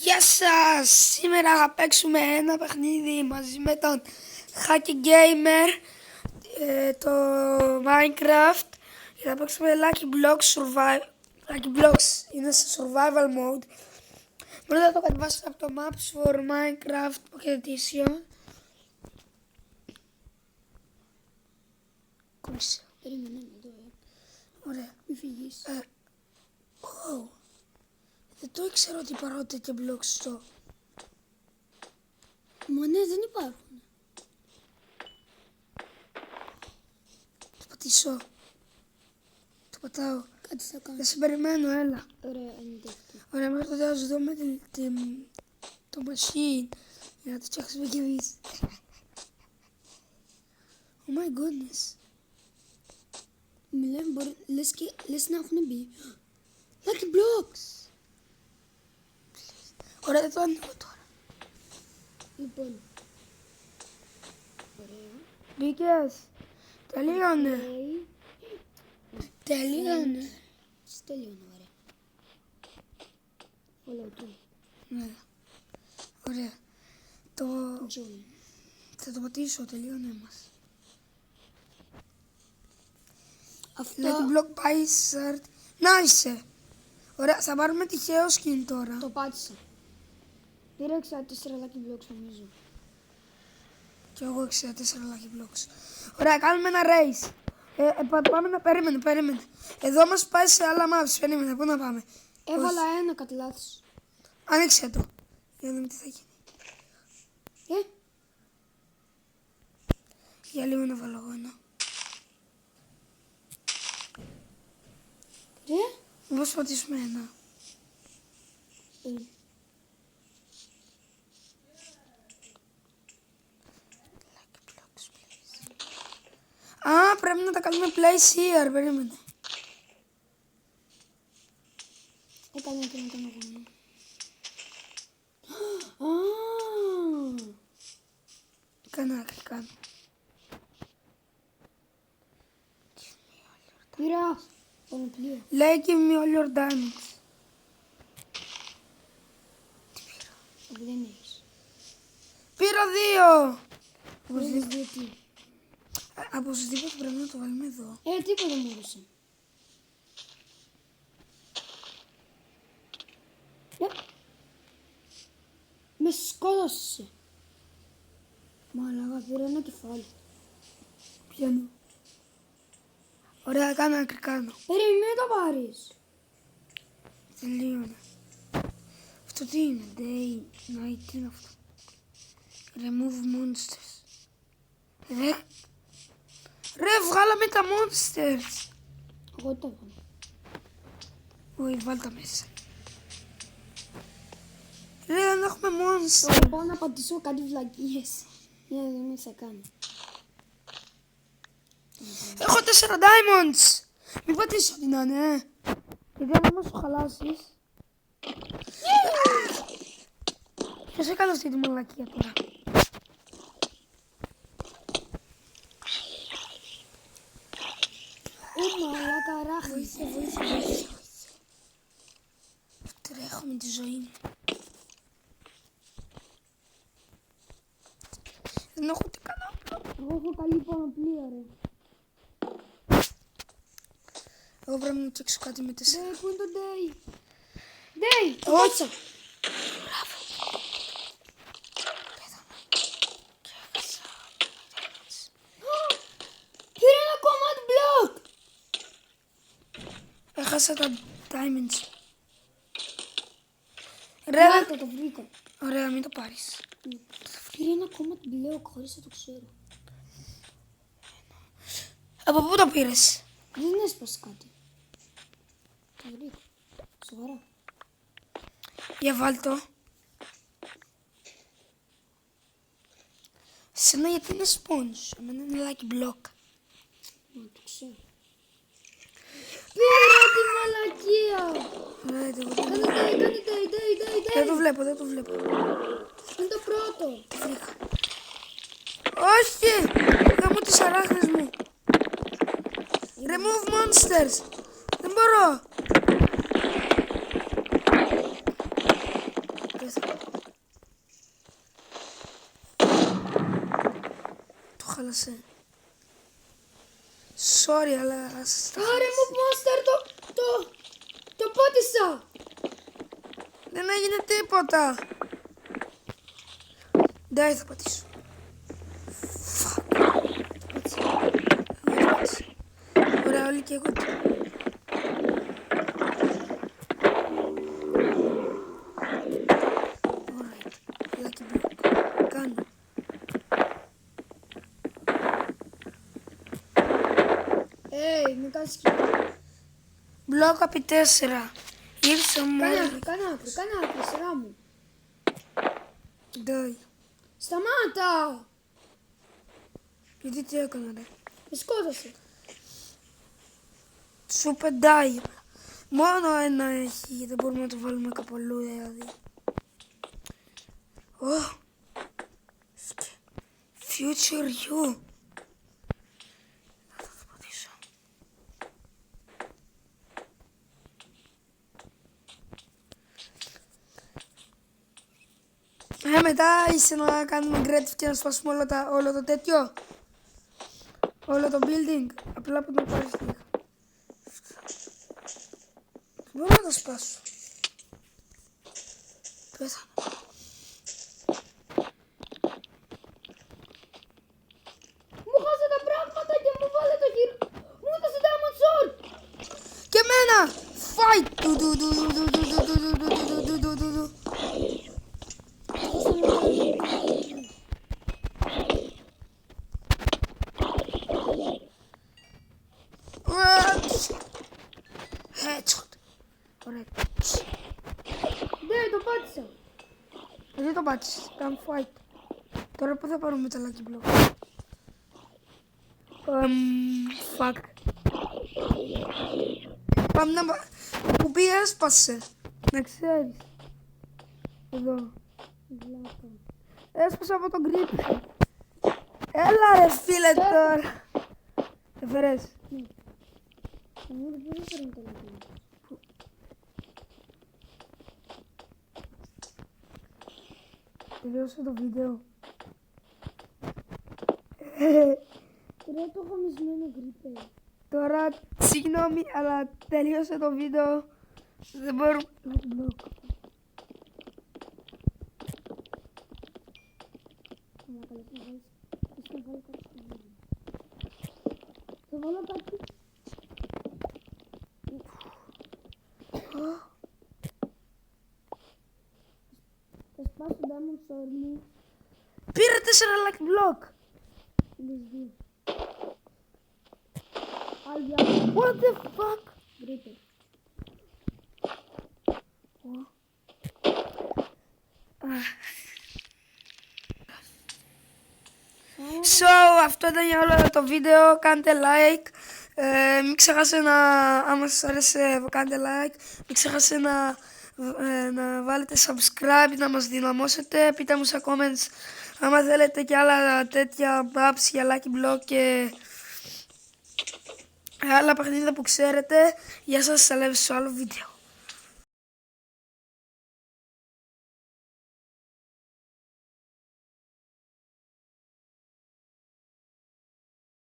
Γεια σας! Σήμερα θα παίξουμε ένα παιχνίδι μαζί με τον Hacky Gamer, το Minecraft, και θα παίξουμε Lucky Blocks Survival. Lucky Blocks είναι σε survival mode. Μπορείτε να το κατεβάσετε από το Maps for Minecraft Pocket Edition. Κόλλησε. Περίμενε εδώ, Ωραία. μη φύγεις. Oh. Δεν το ήξερα ότι υπάρχουν τέτοια blocks στο... Μα ναι, δεν υπάρχουν. Το πατήσω. Το πατάω. Κάτι θα κάνω. Δεν σε περιμένω, έλα. Ωραία, είναι τέτοιο. Ωραία, μέχρι το τέλος δούμε το machine για να το φτιάξουμε κι εμείς. Oh my goodness. Μιλάμε, λες να έχουν μπει. Lucky Blocks! Ωραία, δεν το ανοίγω τώρα. Λοιπόν. Ωραία. Μπήκες. Τελείωνε. Τελείωνε, ωραία. Όλα του. Ναι. Ωραία. Το... Join. Θα το πατήσω, τελείωνε μας. Αυτό. Lucky block by start. Να είσαι. Ωραία, θα πάρουμε τυχαίο skin τώρα. Το πάτησα. Πήραξα 4 Lucky Blocks νομίζω. Και εγώ 64 lucky blocks. Ωραία, κάνουμε ένα race. Πάμε να περίμενε. Εδώ μας πάει σε άλλα maps. Περίμενε, πού να πάμε. Έβαλα ένα κατά λάθος. Άνοιξε το. Για να δούμε τι θα γίνει. Για λίγο να βάλω εγώ ένα. Μήπως πατήσουμε ένα. Α, πρέπει να τα κάνουμε place here. Περίμενε. Έκανε και να κάνω εγώ. Κάνω. Πήρα πανοπλία. Λέει give me all your diamonds. Δεν έχεις. Πήρα 2. Πήρες δύο τι. Οπωσδήποτε πρέπει να το βάλουμε εδώ. Τίποτα μου έδωσε. Με σκότωσε. Μαλάκα, πήρα ένα κεφάλι. Πιάνω. Ωραία, κάνω. Περίμενε, μην το πάρεις. Τελείωνε. Αυτό τι είναι, day, night, τι είναι αυτό. Remove monsters. Ρε, βγάλαμε τα monsters. Εγώ το έβαλα. Όχι, βάλ τα μέσα. Ρε, δεν έχουμε monsters. Θα πάω να πατήσω κάτι βλακίες. Για να δούμε τι θα κάνει. Έχω 4 diamonds. Μην πατήσω ό,τι να είναι, γιατί αν όμως σου χαλάσεις. Ποιος έκανε αυτή τη μαλακία τώρα. Μαλάκα, ράχνη. Βοήθεια. Τρέχω με τη ζωή μου. Δεν έχω τι κάνω. Εγώ έχω καλή πανοπλία, ρε. Εγώ πρέπει να φτιάξω κάτι με 4. Πού είναι το Day? Day! Το Όχι. πάτησα. Μπράβο. Πήρε ένα command block! Έχασα τα diamonds. Ρε, Λάκα, το βρήκα. ωραία, μην το πάρεις. Πήρε ένα command block χωρίς να το ξέρω. Από πού το πήρες? Δεν έσπασε κάτι. Το βρήκα. Σοβαρά. Για βάλ' το. Σένα γιατί είναι sponge, εμένα είναι lucky block. Μα το ξέρω. Πήρα τη μαλακία! Ρε, δεν Κάνε day. Δεν το βλέπω. Είναι το πρώτο. Το βρήκα. Όχι! Γάμω τις αράχνες μου. Remove monsters. Δεν μπορώ. χάλασε. Sorry, αλλά σας τα Άρε μου, Monster, το πάτησα. Δεν έγινε τίποτα. Δεν θα πατήσω. Fuck. Ωραία, όλοι και εγώ. Alright. Lucky block. Κάνω. Με κάνεις σκηνή. Μπλοκ επί 4. Ήρθε μου. Κάνε άκρη, σειρά μου. Ντάι. Σταμάτα. Γιατί τι έκανα ρε. Με σκότωσε. Σου πεντάει. Μόνο ένα έχει. Δεν μπορούμε να το βάλουμε κάπου αλλού δηλαδή. Oh. Future you. Θα το πατήσω. Μετά είσαι να κάνουμε great και να σπάσουμε όλο το τέτοιο. Όλο το building. Απλά που το πάρεις λίγα. Μπορώ να το σπάσω. Πέθανε. Μου χάσε τα πράγματα και μου βάλε το γύρο. Μου έδωσε diamond sword. Και εμένα! Fight! Headshot. Ωραία. Ναι, το πάτησα. Δεν το πάτησες. Κάνω fight. Τώρα που θα πάρουμε τα lucky block. Fuck. Πάμε να... Που πει έσπασε. Να ξέρεις. Εδώ. Έσπασε από τον grip. Έλα ρε φίλε τώρα. Έφερες. Τελείωσε το βίντεο. Ρε το χαμισμένο γκρίπερ. Τώρα, συγγνώμη, αλλά τελείωσε το βίντεο. Δεν μπορούμε... Block. Θα βάλω κάτι. Θα σπάσω diamond sword μου. Πήρε 4 lucky block. Λες δύο. Άγια. What the fuck? Γκρίπερ. So, αυτό ήταν για όλο το βίντεο. Κάντε like. Μην ξεχάσετε να, άμα σας άρεσε, κάντε like. Μην ξεχάσετε να βάλετε subscribe, να μας δυναμώσετε. Πείτε μου στα comments άμα θέλετε και άλλα τέτοια maps για lucky block και άλλα παιχνίδια που ξέρετε. Γεια σας, θα λέμε στο άλλο βίντεο.